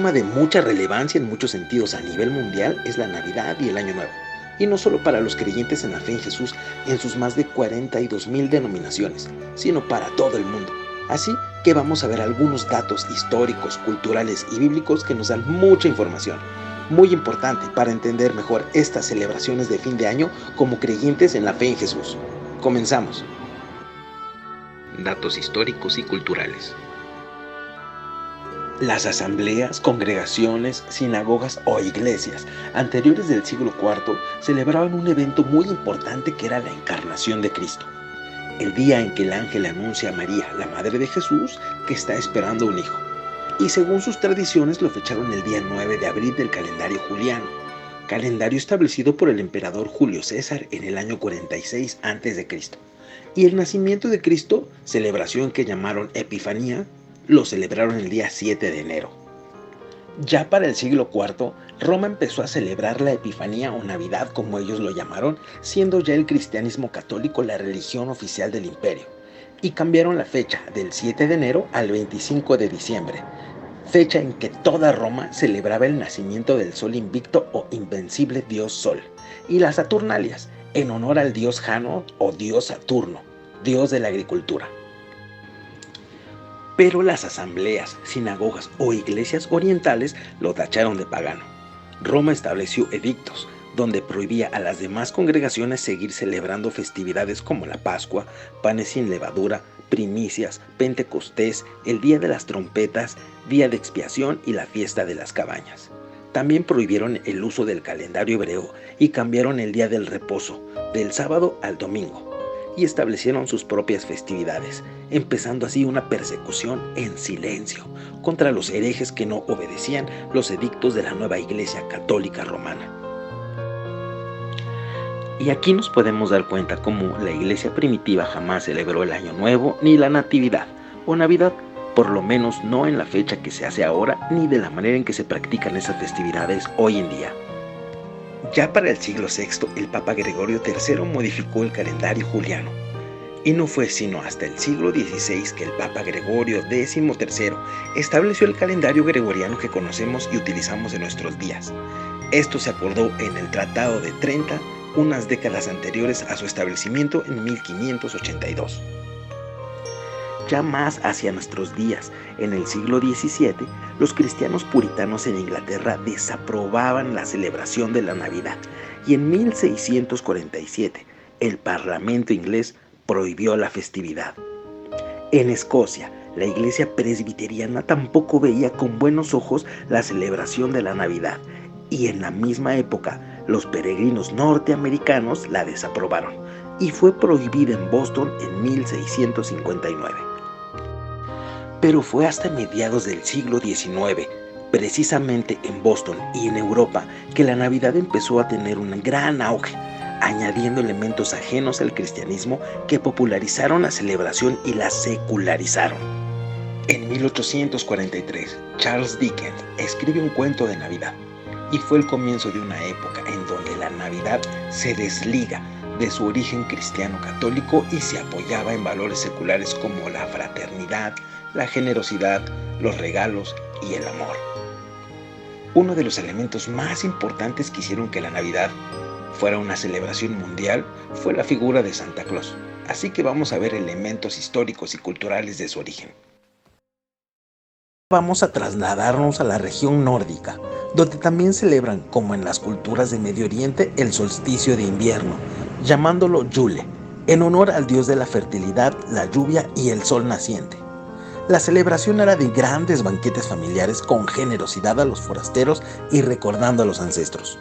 tema de mucha relevancia en muchos sentidos a nivel mundial es la Navidad y el Año Nuevo. Y no solo para los creyentes en la fe en Jesús en sus más de 42,000 denominaciones, sino para todo el mundo. Así que vamos a ver algunos datos históricos, culturales y bíblicos que nos dan mucha información, muy importante para entender mejor estas celebraciones de fin de año como creyentes en la fe en Jesús. Comenzamos. Datos históricos y culturales. Las asambleas, congregaciones, sinagogas o iglesias anteriores del siglo IV celebraban un evento muy importante que era la encarnación de Cristo. El día en que el ángel anuncia a María, la madre de Jesús, que está esperando un hijo. Y según sus tradiciones lo fecharon el día 9 de abril del calendario juliano, calendario establecido por el emperador Julio César en el año 46 a.C. Y el nacimiento de Cristo, celebración que llamaron Epifanía, lo celebraron el día 7 de enero. Ya para el siglo IV, Roma empezó a celebrar la Epifanía o Navidad, como ellos lo llamaron, siendo ya el cristianismo católico la religión oficial del imperio, y cambiaron la fecha del 7 de enero al 25 de diciembre, fecha en que toda Roma celebraba el nacimiento del sol invicto o invencible dios Sol, y las Saturnalias, en honor al dios Jano o dios Saturno, dios de la agricultura. Pero las asambleas, sinagogas o iglesias orientales lo tacharon de pagano. Roma estableció edictos, donde prohibía a las demás congregaciones seguir celebrando festividades como la Pascua, panes sin levadura, primicias, Pentecostés, el Día de las Trompetas, Día de Expiación y la Fiesta de las Cabañas. También prohibieron el uso del calendario hebreo y cambiaron el día del reposo, del sábado al domingo, y establecieron sus propias festividades, empezando así una persecución en silencio contra los herejes que no obedecían los edictos de la nueva Iglesia Católica Romana. Y aquí nos podemos dar cuenta cómo la Iglesia primitiva jamás celebró el Año Nuevo ni la Natividad o Navidad, por lo menos no en la fecha que se hace ahora ni de la manera en que se practican esas festividades hoy en día. Ya para el siglo VI, el Papa Gregorio III modificó el calendario juliano. Y no fue sino hasta el siglo XVI que el Papa Gregorio XIII estableció el calendario gregoriano que conocemos y utilizamos en nuestros días. Esto se acordó en el Tratado de Trento, unas décadas anteriores a su establecimiento en 1582. Ya más hacia nuestros días, en el siglo XVII, los cristianos puritanos en Inglaterra desaprobaban la celebración de la Navidad y en 1647 el Parlamento inglés prohibió la festividad. En Escocia, la iglesia presbiteriana tampoco veía con buenos ojos la celebración de la Navidad y en la misma época los peregrinos norteamericanos la desaprobaron y fue prohibida en Boston en 1659. Pero fue hasta mediados del siglo XIX, precisamente en Boston y en Europa, que la Navidad empezó a tener un gran auge, añadiendo elementos ajenos al cristianismo que popularizaron la celebración y la secularizaron. En 1843, Charles Dickens escribe un cuento de Navidad, y fue el comienzo de una época en donde la Navidad se desliga de su origen cristiano católico y se apoyaba en valores seculares como la fraternidad, la generosidad, los regalos y el amor. Uno de los elementos más importantes que hicieron que la Navidad fuera una celebración mundial fue la figura de Santa Claus, así que vamos a ver elementos históricos y culturales de su origen. Vamos a trasladarnos a la región nórdica, donde también celebran, como en las culturas de Medio Oriente, el solsticio de invierno, llamándolo Yule, en honor al dios de la fertilidad, la lluvia y el sol naciente. La celebración era de grandes banquetes familiares con generosidad a los forasteros y recordando a los ancestros.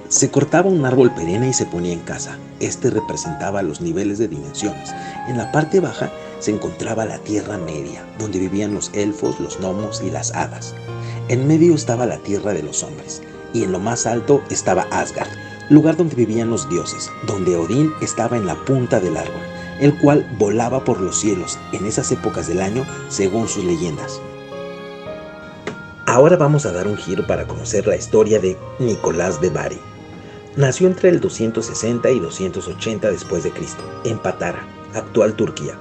Se cortaba un árbol perenne y se ponía en casa. Este representaba los niveles de dimensiones. En la parte baja se encontraba la Tierra Media, donde vivían los elfos, los gnomos y las hadas. En medio estaba la tierra de los hombres, y en lo más alto estaba Asgard, lugar donde vivían los dioses, donde Odín estaba en la punta del árbol, el cual volaba por los cielos en esas épocas del año según sus leyendas. Ahora vamos a dar un giro para conocer la historia de Nicolás de Bari. Nació entre el 260 y 280 después de Cristo, en Patara, actual Turquía.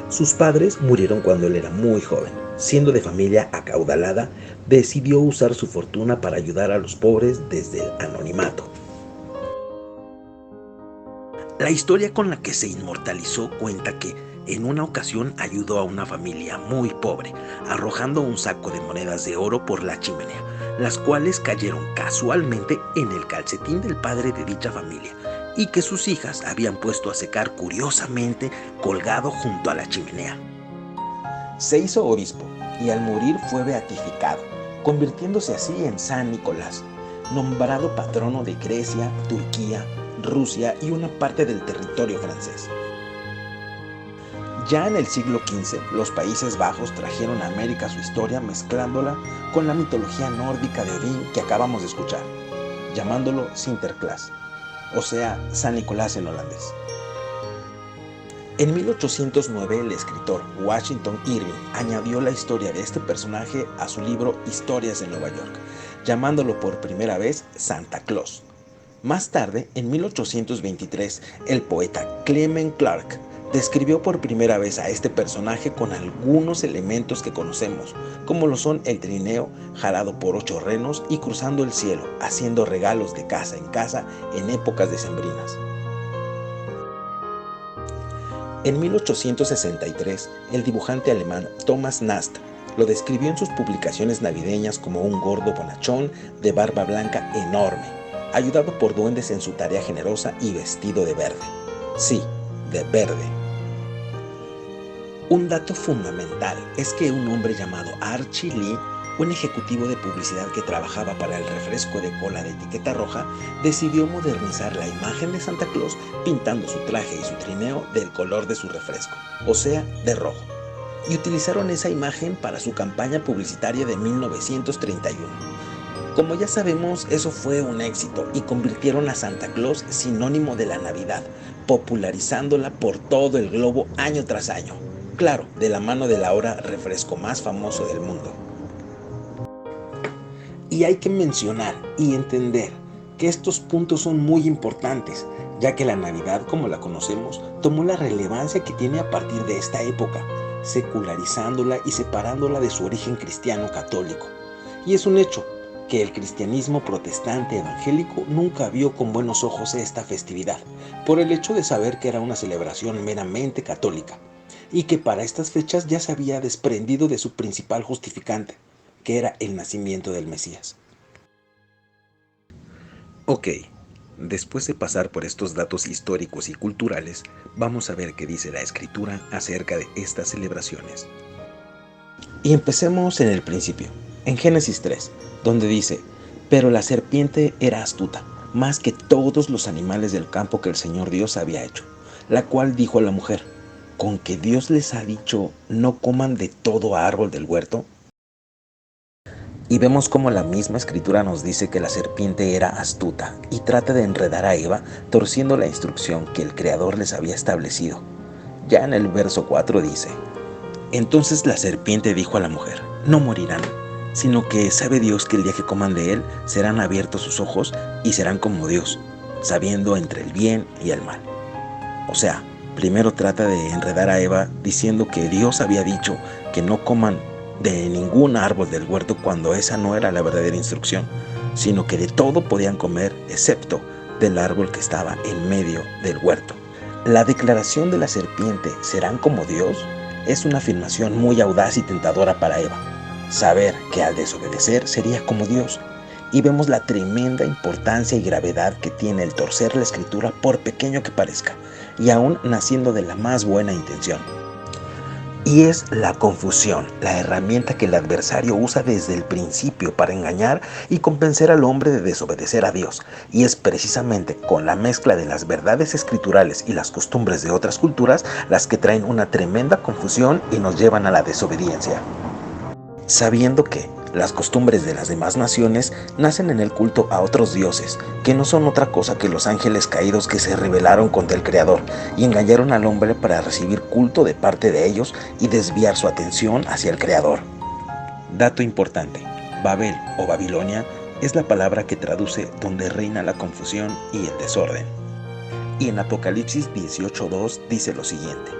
Sus padres murieron cuando él era muy joven. Siendo de familia acaudalada, decidió usar su fortuna para ayudar a los pobres desde el anonimato. La historia con la que se inmortalizó cuenta que en una ocasión ayudó a una familia muy pobre, arrojando un saco de monedas de oro por la chimenea, las cuales cayeron casualmente en el calcetín del padre de dicha familia y que sus hijas habían puesto a secar curiosamente colgado junto a la chimenea. Se hizo obispo y al morir fue beatificado, convirtiéndose así en San Nicolás, nombrado patrono de Grecia, Turquía, Rusia y una parte del territorio francés. Ya en el siglo XV, los Países Bajos trajeron a América su historia mezclándola con la mitología nórdica de Odín que acabamos de escuchar, llamándolo Sinterklaas, o sea, San Nicolás en holandés. En 1809, el escritor Washington Irving añadió la historia de este personaje a su libro Historias de Nueva York, llamándolo por primera vez Santa Claus. Más tarde, en 1823, el poeta Clement Clarke describió por primera vez a este personaje con algunos elementos que conocemos, como lo son el trineo jalado por 8 renos y cruzando el cielo, haciendo regalos de casa en casa en épocas decembrinas. En 1863, el dibujante alemán Thomas Nast lo describió en sus publicaciones navideñas como un gordo bonachón de barba blanca enorme, ayudado por duendes en su tarea generosa y vestido de verde. Sí, de verde. Un dato fundamental es que un hombre llamado Archie Lee, un ejecutivo de publicidad que trabajaba para el refresco de cola de etiqueta roja, decidió modernizar la imagen de Santa Claus pintando su traje y su trineo del color de su refresco, o sea, de rojo. Y utilizaron esa imagen para su campaña publicitaria de 1931. Como ya sabemos, eso fue un éxito y convirtieron a Santa Claus sinónimo de la Navidad, popularizándola por todo el globo año tras año. Claro, de la mano del ahora refresco más famoso del mundo. Y hay que mencionar y entender que estos puntos son muy importantes, ya que la Navidad, como la conocemos, tomó la relevancia que tiene a partir de esta época, secularizándola y separándola de su origen cristiano católico. Y es un hecho que el cristianismo protestante evangélico nunca vio con buenos ojos esta festividad, por el hecho de saber que era una celebración meramente católica, y que para estas fechas ya se había desprendido de su principal justificante, que era el nacimiento del Mesías. Ok, después de pasar por estos datos históricos y culturales, vamos a ver qué dice la Escritura acerca de estas celebraciones. Y empecemos en el principio, en Génesis 3, donde dice: pero la serpiente era astuta, más que todos los animales del campo que el Señor Dios había hecho, la cual dijo a la mujer: ¿con que Dios les ha dicho, no coman de todo árbol del huerto? Y vemos cómo la misma Escritura nos dice que la serpiente era astuta y trata de enredar a Eva, torciendo la instrucción que el Creador les había establecido. Ya en el verso 4 dice: entonces la serpiente dijo a la mujer: no morirán, sino que sabe Dios que el día que coman de él serán abiertos sus ojos y serán como Dios, sabiendo entre el bien y el mal. O sea, primero trata de enredar a Eva diciendo que Dios había dicho que no coman de ningún árbol del huerto cuando esa no era la verdadera instrucción, sino que de todo podían comer excepto del árbol que estaba en medio del huerto. La declaración de la serpiente, ¿serán como Dios?, es una afirmación muy audaz y tentadora para Eva. Saber que al desobedecer sería como Dios. Y vemos la tremenda importancia y gravedad que tiene el torcer la Escritura, por pequeño que parezca, y aún naciendo de la más buena intención. Y es la confusión, la herramienta que el adversario usa desde el principio para engañar y convencer al hombre de desobedecer a Dios. Y es precisamente con la mezcla de las verdades escriturales y las costumbres de otras culturas las que traen una tremenda confusión y nos llevan a la desobediencia. Sabiendo que las costumbres de las demás naciones nacen en el culto a otros dioses, que no son otra cosa que los ángeles caídos que se rebelaron contra el Creador y engañaron al hombre para recibir culto de parte de ellos y desviar su atención hacia el Creador. Dato importante: Babel o Babilonia es la palabra que traduce donde reina la confusión y el desorden. Y en Apocalipsis 18:2 dice lo siguiente: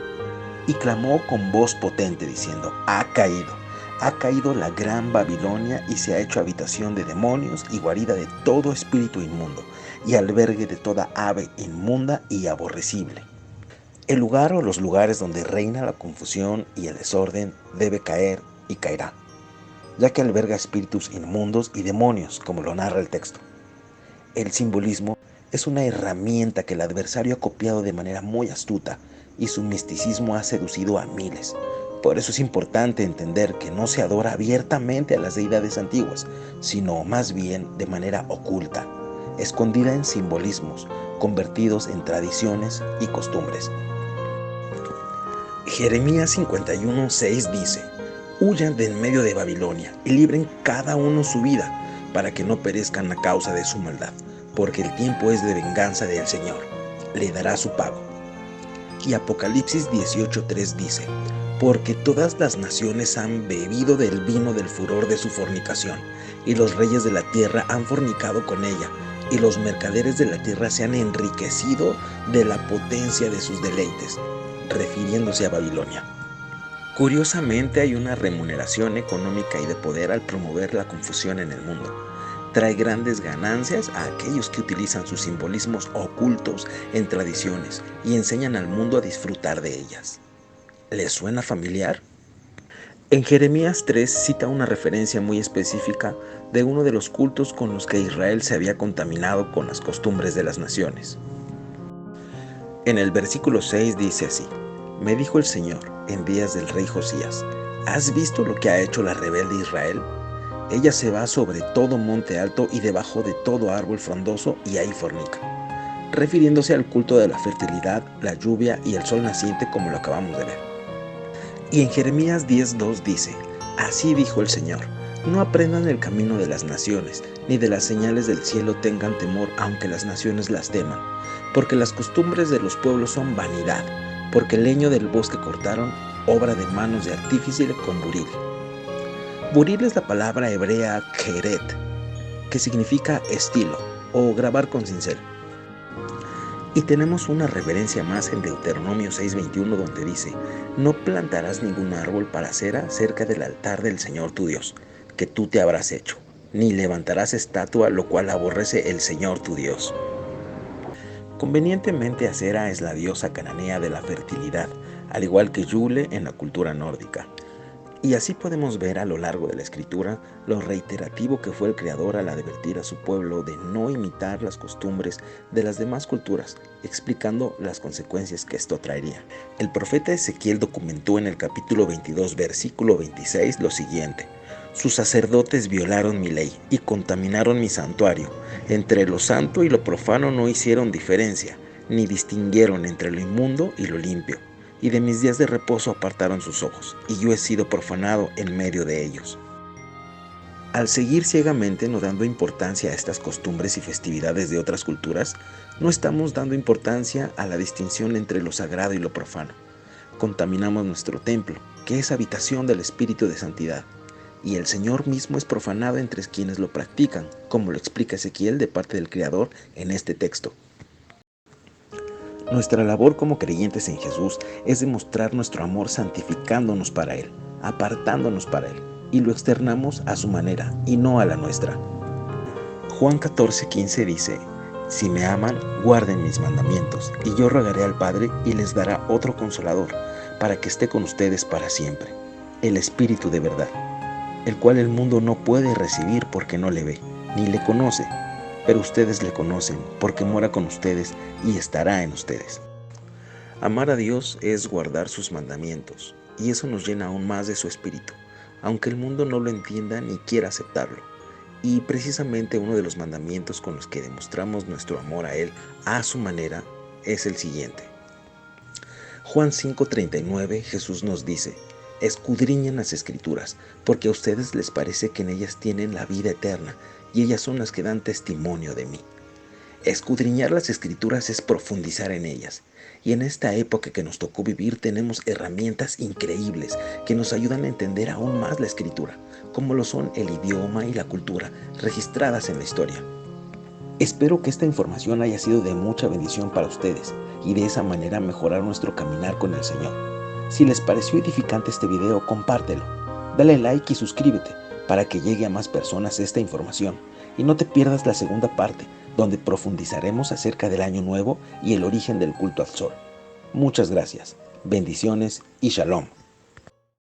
y clamó con voz potente diciendo: ha caído, Ha caído la gran Babilonia y se ha hecho habitación de demonios y guarida de todo espíritu inmundo y albergue de toda ave inmunda y aborrecible. El lugar o los lugares donde reina la confusión y el desorden debe caer y caerá, ya que alberga espíritus inmundos y demonios, como lo narra el texto. El simbolismo es una herramienta que el adversario ha copiado de manera muy astuta y su misticismo ha seducido a miles. Por eso es importante entender que no se adora abiertamente a las deidades antiguas, sino más bien de manera oculta, escondida en simbolismos, convertidos en tradiciones y costumbres. Jeremías 51:6 dice: huyan de en medio de Babilonia y libren cada uno su vida, para que no perezcan a causa de su maldad, porque el tiempo es de venganza del Señor, le dará su pago. Y Apocalipsis 18:3 dice: porque todas las naciones han bebido del vino del furor de su fornicación, y los reyes de la tierra han fornicado con ella, y los mercaderes de la tierra se han enriquecido de la potencia de sus deleites, refiriéndose a Babilonia. Curiosamente, hay una remuneración económica y de poder al promover la confusión en el mundo. Trae grandes ganancias a aquellos que utilizan sus simbolismos ocultos en tradiciones y enseñan al mundo a disfrutar de ellas. ¿Les suena familiar? En Jeremías 3 cita una referencia muy específica de uno de los cultos con los que Israel se había contaminado con las costumbres de las naciones. En el versículo 6 dice así: me dijo el Señor en días del rey Josías: ¿has visto lo que ha hecho la rebelde Israel? Ella se va sobre todo monte alto y debajo de todo árbol frondoso y ahí fornica, refiriéndose al culto de la fertilidad, la lluvia y el sol naciente, como lo acabamos de ver. Y en Jeremías 10:2 dice: así dijo el Señor: no aprendan el camino de las naciones, ni de las señales del cielo tengan temor, aunque las naciones las teman, porque las costumbres de los pueblos son vanidad, porque el leño del bosque cortaron, obra de manos de artífice con buril. Buril es la palabra hebrea keret, que significa estilo o grabar con cincel. Y tenemos una referencia más en Deuteronomio 6:21, donde dice: no plantarás ningún árbol para cera cerca del altar del Señor tu Dios, que tú te habrás hecho, ni levantarás estatua, lo cual aborrece el Señor tu Dios. Convenientemente, Acera es la diosa cananea de la fertilidad, al igual que Yule en la cultura nórdica. Y así podemos ver a lo largo de la escritura lo reiterativo que fue el Creador al advertir a su pueblo de no imitar las costumbres de las demás culturas, explicando las consecuencias que esto traería. El profeta Ezequiel documentó en el capítulo 22, versículo 26 lo siguiente: sus sacerdotes violaron mi ley y contaminaron mi santuario. Entre lo santo y lo profano no hicieron diferencia, ni distinguieron entre lo inmundo y lo limpio. Y de mis días de reposo apartaron sus ojos, y yo he sido profanado en medio de ellos. Al seguir ciegamente no dando importancia a estas costumbres y festividades de otras culturas, no estamos dando importancia a la distinción entre lo sagrado y lo profano. Contaminamos nuestro templo, que es habitación del Espíritu de Santidad, y el Señor mismo es profanado entre quienes lo practican, como lo explica Ezequiel de parte del Creador en este texto. Nuestra labor como creyentes en Jesús es demostrar nuestro amor santificándonos para Él, apartándonos para Él, y lo externamos a su manera y no a la nuestra. Juan 14:15 dice: si me aman, guarden mis mandamientos, y yo rogaré al Padre y les dará otro consolador, para que esté con ustedes para siempre, el Espíritu de verdad, el cual el mundo no puede recibir porque no le ve, ni le conoce. Pero ustedes le conocen, porque mora con ustedes y estará en ustedes. Amar a Dios es guardar sus mandamientos, y eso nos llena aún más de su espíritu, aunque el mundo no lo entienda ni quiera aceptarlo. Y precisamente uno de los mandamientos con los que demostramos nuestro amor a Él a su manera es el siguiente. Juan 5:39, Jesús nos dice: escudriñen las Escrituras, porque a ustedes les parece que en ellas tienen la vida eterna, y ellas son las que dan testimonio de mí. Escudriñar las Escrituras es profundizar en ellas, y en esta época que nos tocó vivir tenemos herramientas increíbles que nos ayudan a entender aún más la Escritura, como lo son el idioma y la cultura registradas en la historia. Espero que esta información haya sido de mucha bendición para ustedes y de esa manera mejorar nuestro caminar con el Señor. Si les pareció edificante este video, compártelo. Dale like y suscríbete para que llegue a más personas esta información. Y no te pierdas la segunda parte, donde profundizaremos acerca del Año Nuevo y el origen del culto al sol. Muchas gracias, bendiciones y shalom.